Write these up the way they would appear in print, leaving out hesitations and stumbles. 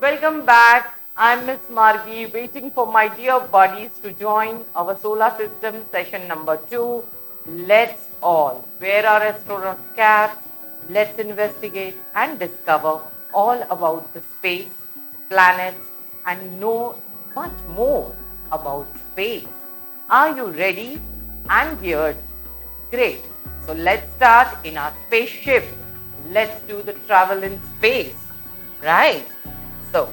Welcome back. I'm Miss Margi, waiting for my dear buddies to join our solar system session number 2. Let's all wear our astronaut caps. Let's investigate and discover all about the space, planets, and know much more about space. Are you ready and geared? Great. So let's start in our spaceship. Let's do the travel in space. Right? So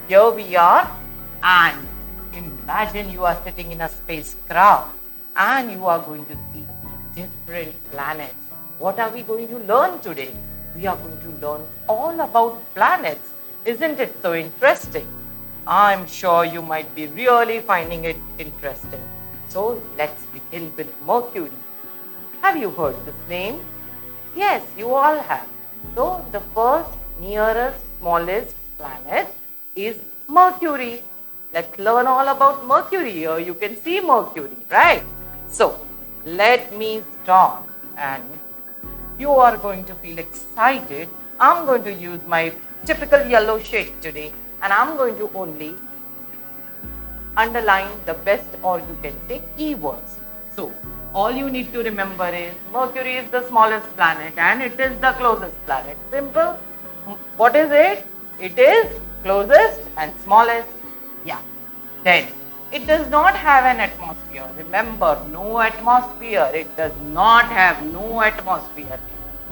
here we are, and imagine you are sitting in a spacecraft and you are going to see different planets. What are we going to learn today? We are going to learn all about planets. Isn't it so interesting? I'm sure you might be really finding it interesting. So let's begin with Mercury. Have you heard this name? Yes, you all have. So the first nearest smallest planet is Mercury. Let's learn all about Mercury. Here you can see Mercury, right? So let me start, and you are going to feel excited. I'm going to use my typical yellow shade today, and I'm going to only underline the best, or you can say keywords. So all you need to remember is Mercury is the smallest planet and it is the closest planet. Simple. What is it? It is closest and smallest. Yeah. Then it does not have an atmosphere. Remember, no atmosphere. It does not have no atmosphere.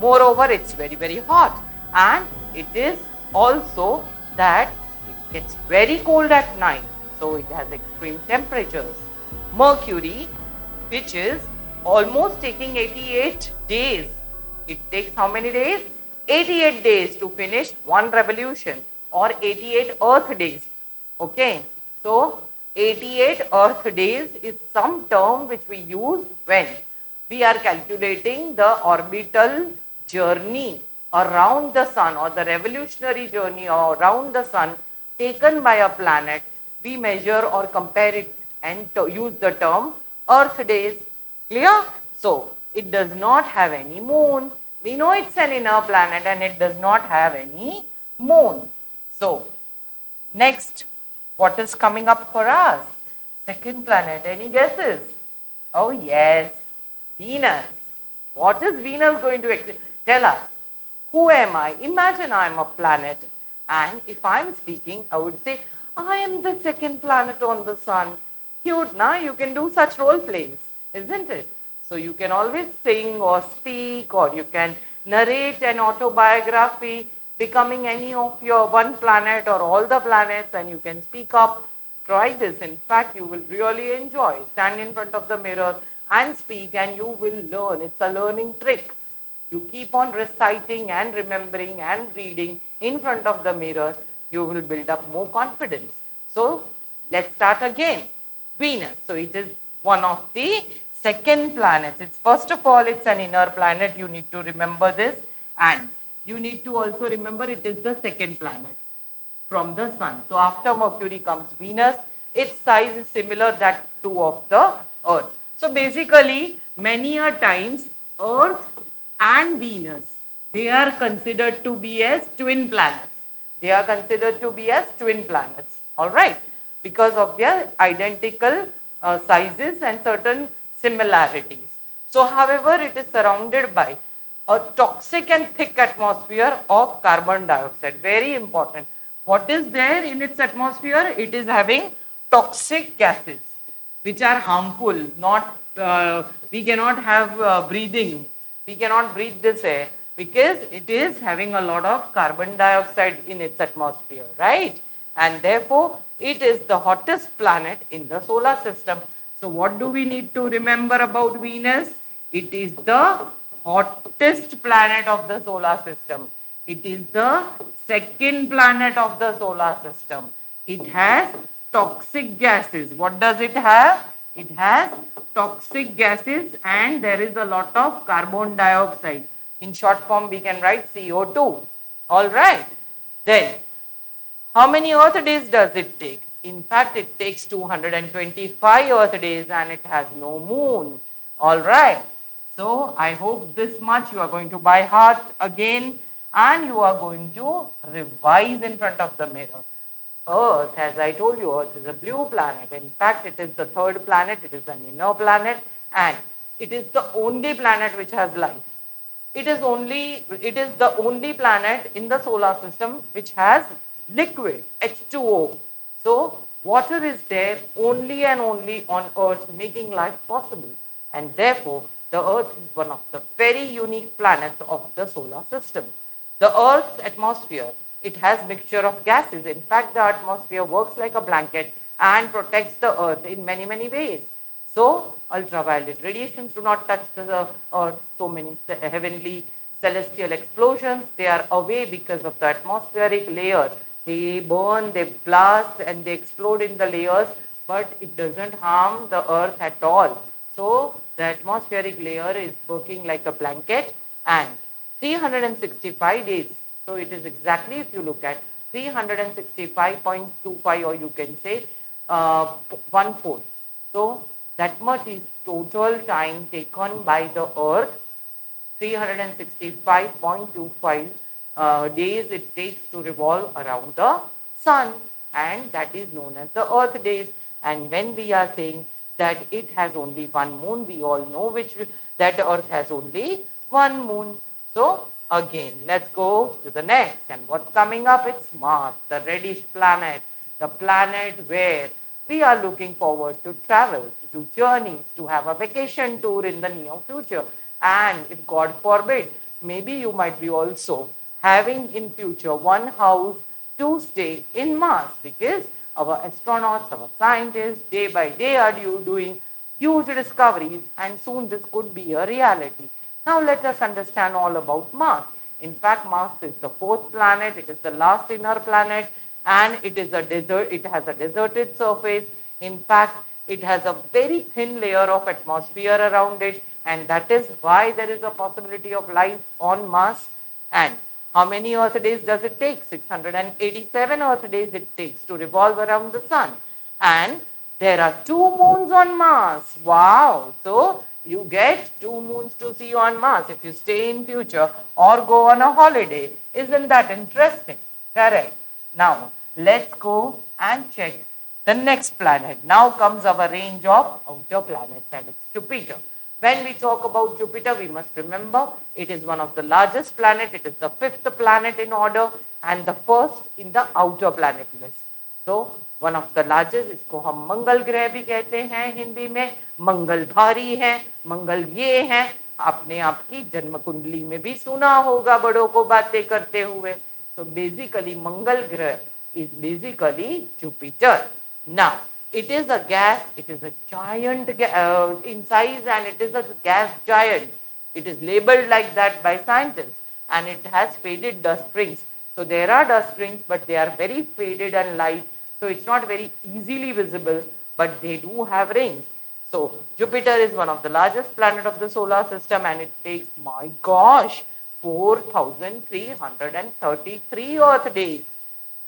Moreover, it's very, very hot. And it is also that it gets very cold at night. So it has extreme temperatures. Mercury, which is almost taking 88 days. It takes how many days? 88 days to finish one revolution, or 88 Earth days. Okay, so 88 Earth days is some term which we use when we are calculating the orbital journey around the sun, or the revolutionary journey around the sun taken by a planet. We measure or compare it and use the term Earth days. Clear? So, it does not have any moon. We know it's an inner planet and it does not have any moon. So, next, what is coming up for us? Second planet, any guesses? Oh yes, Venus. What is Venus going to tell us? Who am I? Imagine I am a planet, and if I am speaking, I would say, I am the second planet on the sun. Cute, na? You can do such role plays, isn't it? So you can always sing or speak, or you can narrate an autobiography becoming any of your one planet or all the planets, and you can speak up. Try this. In fact, you will really enjoy. Stand in front of the mirror and speak, and you will learn. It's a learning trick. You keep on reciting and remembering and reading in front of the mirror, you will build up more confidence. So let's start again. Venus. So it is one of the second planets. It's first of all, it's an inner planet. You need to remember this, and you need to also remember it is the second planet from the sun. So after Mercury comes Venus. Its size is similar that to of the Earth. So basically, many a times Earth and Venus, they are considered to be as twin planets. They are considered to be as twin planets. All right, because of their identical sizes and certain similarities. So, however, it is surrounded by a toxic and thick atmosphere of carbon dioxide. Very important. What is there in its atmosphere? It is having toxic gases which are harmful. We cannot have breathing. We cannot breathe this air because it is having a lot of carbon dioxide in its atmosphere, right? And therefore, it is the hottest planet in the solar system. So what do we need to remember about Venus? It is the hottest planet of the solar system. It is the second planet of the solar system. It has toxic gases. What does it have? It has toxic gases, and there is a lot of carbon dioxide. In short form, we can write CO2. All right. Then, how many Earth days does it take? In fact, it takes 225 Earth days and it has no moon. All right. So, I hope this much you are going to by heart again, and you are going to revise in front of the mirror. Earth, as I told you, Earth is a blue planet. In fact, it is the third planet, it is an inner planet, and it is the only planet which has life. It is the only planet in the solar system which has liquid, H2O. So water is there only and only on Earth, making life possible. And therefore, the Earth is one of the very unique planets of the solar system. The Earth's atmosphere, it has mixture of gases. In fact, the atmosphere works like a blanket and protects the Earth in many, many ways. So, ultraviolet radiations do not touch the Earth. So many heavenly celestial explosions, they are away because of the atmospheric layer. They burn, they blast, and they explode in the layers, but it doesn't harm the Earth at all. So, the atmospheric layer is working like a blanket, and 365 days. So it is exactly, if you look at 365.25, or you can say 1/4. So that much is total time taken by the Earth. 365.25 days it takes to revolve around the sun, and that is known as the Earth days. And when we are saying that it has only one moon, we all know which that Earth has only one moon. So again, let's go to the next. And what's coming up? It's Mars, the reddish planet, the planet where we are looking forward to travel, to do journeys, to have a vacation tour in the near future. And if God forbid, maybe you might be also having in future one house to stay in Mars, because our astronauts, our scientists, day by day are doing huge discoveries, and soon this could be a reality. Now let us understand all about Mars. In fact, Mars is the fourth planet. It is the last inner planet, and it is a desert. It has a deserted surface. In fact, it has a very thin layer of atmosphere around it, and that is why there is a possibility of life on Mars. And how many Earth days does it take? 687 Earth days it takes to revolve around the sun. And there are 2 moons on Mars. Wow! So you get 2 moons to see on Mars if you stay in future or go on a holiday. Isn't that interesting? Correct. Now, let's go and check the next planet. Now comes our range of outer planets, and it's Jupiter. When we talk about Jupiter, we must remember it is one of the largest planets. It is the fifth planet in order and the first in the outer planet list. So, one of the largest, इसको हम मंगल ग्रह भी कहते हैं हिंदी में. मंगल भारी है, मंगल ये है. आपने आपकी जन्म कुंडली में भी सुना होगा बड़ों को बातें करते हुए. So basically, मंगल ग्रह is basically Jupiter. Now, it is a gas, it is a giant in size, and it is a gas giant. It is labeled like that by scientists, and it has faded dust rings. So there are dust rings, but they are very faded and light. So it's not very easily visible, but they do have rings. So Jupiter is one of the largest planet of the solar system, and it takes, my gosh, 4,333 Earth days.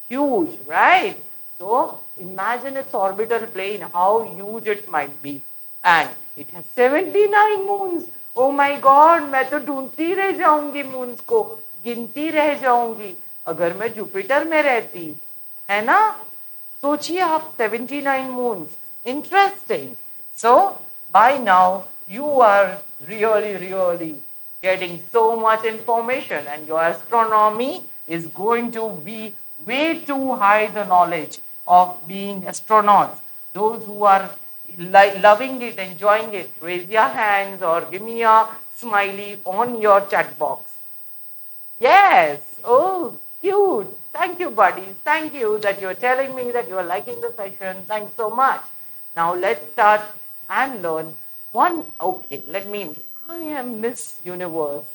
Huge, right? So imagine its orbital plane, how huge it might be. And it has 79 moons. Oh my God, मैं तो ढूंढती रह जाऊंगी moons को, गिनती रह जाऊंगी अगर मैं जुपिटर में रहती, है ना? सोचिए आप 79 moons. Interesting. So by now you are really getting so much information, and your astronomy is going to be way too high, the knowledge of being astronauts. Those who are loving it, enjoying it, raise your hands or give me a smiley on your chat box. Yes. Oh, cute. Thank you, buddies. Thank you that you're telling me that you're liking the session. Thanks so much. Now let's start and learn one. Okay, I am Miss Universe.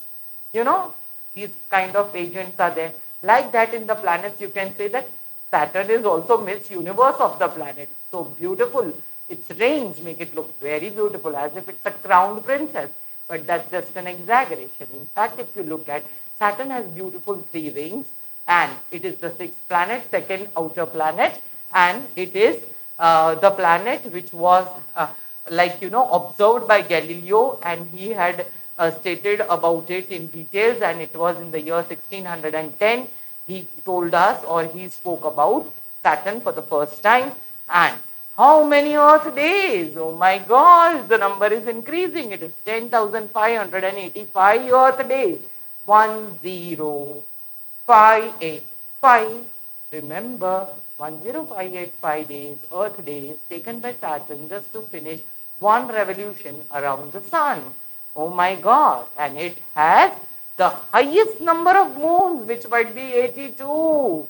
You know, these kind of agents are there. Like that in the planets, you can say that Saturn is also Miss Universe of the planet. So beautiful. Its rings make it look very beautiful, as if it's a crowned princess. But that's just an exaggeration. In fact, if you look at Saturn has beautiful 3 rings, and it is the sixth planet, second outer planet, and it is the planet which was observed by Galileo, and he had stated about it in details, and it was in the year 1610. He told us, or he spoke about Saturn for the first time. And how many Earth days? Oh my gosh, the number is increasing. It is 10,585 Earth days. 10585. Remember, 10585 days, Earth days, taken by Saturn just to finish one revolution around the Sun. Oh my God. And it has the highest number of moons, which might be 82.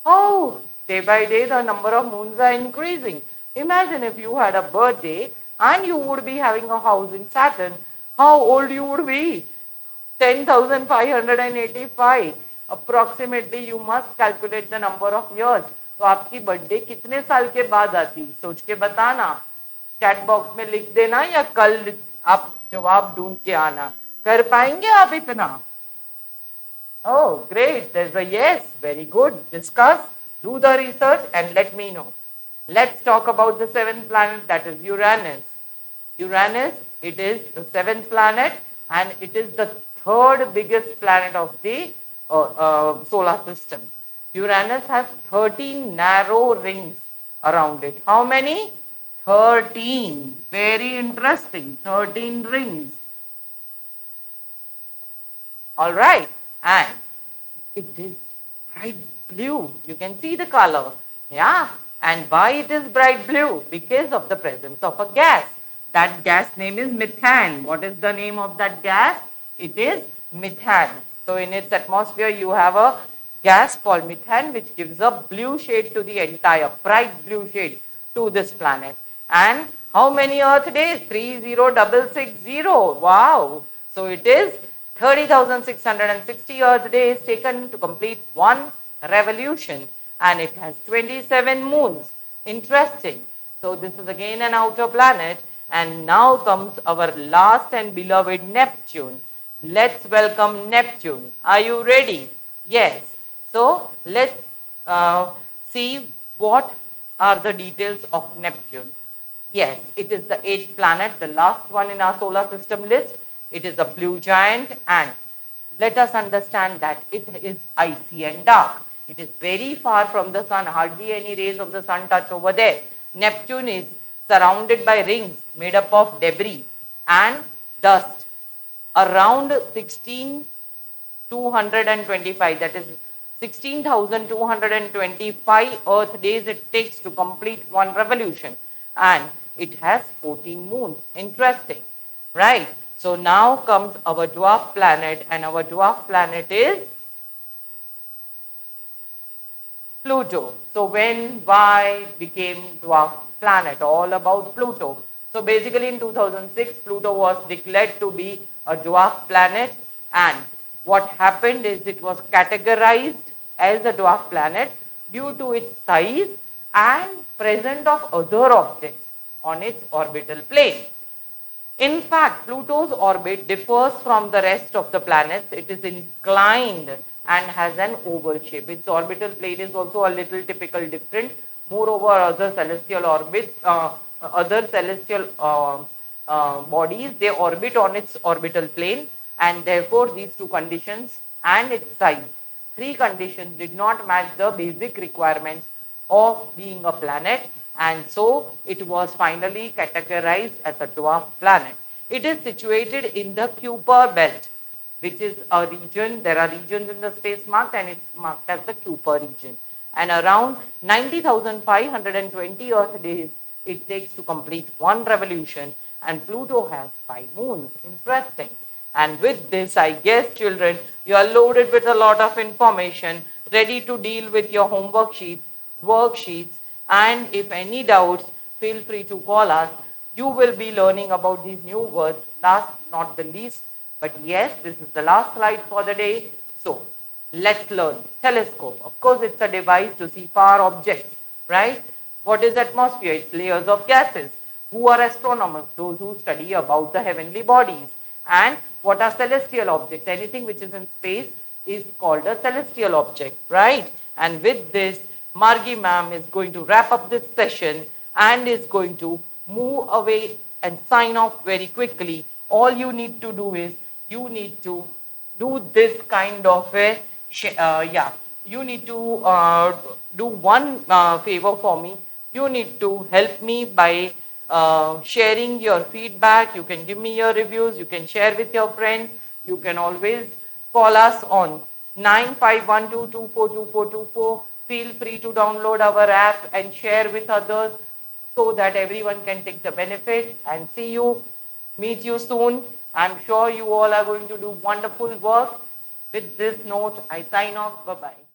Oh, day by day the number of moons are increasing. Imagine if you had a birthday and you would be having a house in Saturn, how old you would be? 10,585. Approximately you must calculate the number of years. तो आपकी birthday कितने साल के बाद आती? सोच के बताना. चैट बॉक्स में लिख देना या कल आप जवाब ढूंढ के आना. कर पाएंगे आप इतना? Oh, great. There's a yes. Very good. Discuss, do the research and let me know. Let's talk about the seventh planet, that is Uranus. Uranus, it is the seventh planet and it is the third biggest planet of the solar system. Uranus has 13 narrow rings around it. How many? 13. Very interesting. 13 rings. All right. And it is bright blue. You can see the color. Yeah. And why it is bright blue? Because of the presence of a gas. That gas name is methane. What is the name of that gas? It is methane. So in its atmosphere you have a gas called methane which gives a blue shade to the entire, bright blue shade to this planet. And how many Earth days? 30,660. Wow. So it is 30,660 Earth days taken to complete one revolution. And it has 27 moons. Interesting. So this is again an outer planet. And now comes our last and beloved Neptune. Let's welcome Neptune. Are you ready? Yes. So let's see what are the details of Neptune. Yes, it is the eighth planet, the last one in our solar system list. It is a blue giant and let us understand that it is icy and dark. It is very far from the sun, hardly any rays of the sun touch over there. Neptune is surrounded by rings made up of debris and dust. Around 16,225, that is 16,225 Earth days it takes to complete one revolution. And it has 14 moons. Interesting, right? So now comes our dwarf planet, and our dwarf planet is Pluto. So when, why became dwarf planet? All about Pluto. So basically in 2006, Pluto was declared to be a dwarf planet, and what happened is it was categorized as a dwarf planet due to its size and presence of other objects on its orbital plane. In fact, Pluto's orbit differs from the rest of the planets. It is inclined and has an oval shape. Its orbital plane is also a little typical different. Moreover, other celestial orbits, bodies, they orbit on its orbital plane, and therefore these two conditions and its size, three conditions did not match the basic requirements of being a planet, and so it was finally categorized as a dwarf planet. It is situated in the Kuiper belt, which is a region. There are regions in the space marked, and it's marked as the Kuiper region. And around 90,520 Earth days it takes to complete one revolution, and Pluto has 5 moons. Interesting. And with this, I guess, children, you are loaded with a lot of information, ready to deal with your homework sheets, worksheets, and if any doubts, feel free to call us. You will be learning about these new words, last not the least. But yes, this is the last slide for the day. So let's learn. Telescope. Of course, it's a device to see far objects, right? What is atmosphere? It's layers of gases. Who are astronomers? Those who study about the heavenly bodies. And what are celestial objects? Anything which is in space is called a celestial object, right? And with this, Margi ma'am is going to wrap up this session and is going to move away and sign off very quickly. All you need to do is, you need to do this kind of a, you need to do one favor for me. You need to help me by sharing your feedback. You can give me your reviews. You can share with your friends. You can always call us on 9512242424. Feel free to download our app and share with others so that everyone can take the benefit. And see you, meet you soon. I'm sure you all are going to do wonderful work. With this note, I sign off. Bye-bye.